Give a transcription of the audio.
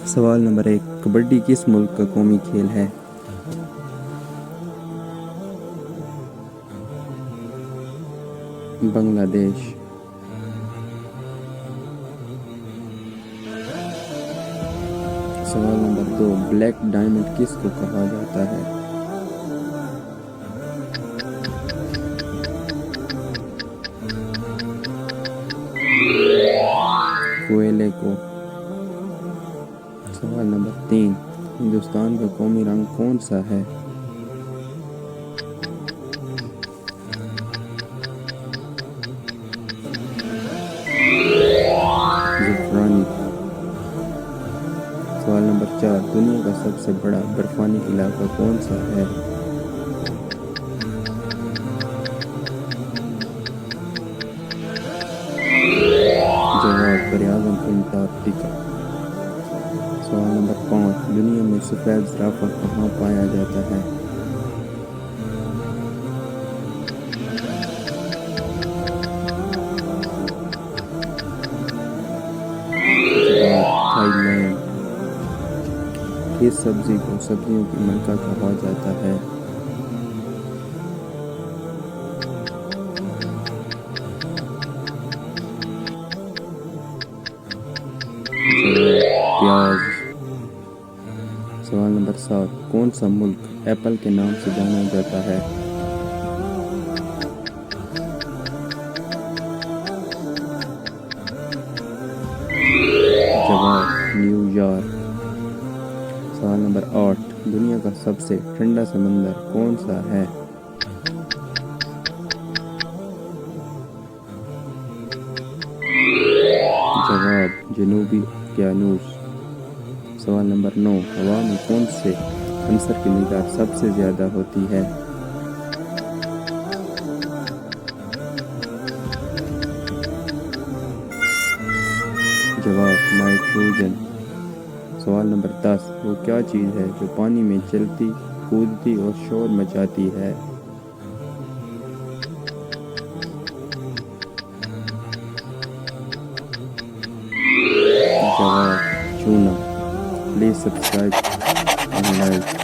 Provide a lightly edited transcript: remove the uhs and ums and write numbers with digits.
سوال نمبر 1، کبڈی کس ملک کا قومی کھیل ہے؟ بنگلہ دیش۔ سوال نمبر 2، بلیک ڈائمنڈ کس کو کہا جاتا ہے؟ کوئلے کو۔ سوال نمبر 3، ہندوستان کا قومی رنگ کون سا ہے؟ زعفرانی۔ سوال نمبر 4، دنیا کا سب سے بڑا برفانی علاقہ کون سا ہے؟ جواب، براعظم انٹارکٹیکا۔ سوال نمبر 5، دنیا میں سفید زرافہ کہاں پایا جاتا ہے؟ جواب، تھائی لینڈ۔ کس سبزی کو سبزیوں کی ملکہ کہا جاتا ہے؟ جواب، پیاز۔ سوال نمبر 7، کون سا ملک ایپل کے نام سے جانا جاتا ہے؟ جواب، نیو یارک۔ سوال نمبر 8، دنیا کا سب سے ٹھنڈا سمندر کون سا ہے؟ جواب، جنوبی اوقیانوس۔ سوال نمبر 9، ہوا میں کون سے عنصر کی مقدار سب سے زیادہ ہوتی ہے؟ جواب، نائٹروجن۔ سوال نمبر 10، وہ کیا چیز ہے جو پانی میں چلتی، کودتی اور شور مچاتی ہے؟ جواب، چونا۔ Please subscribe and like.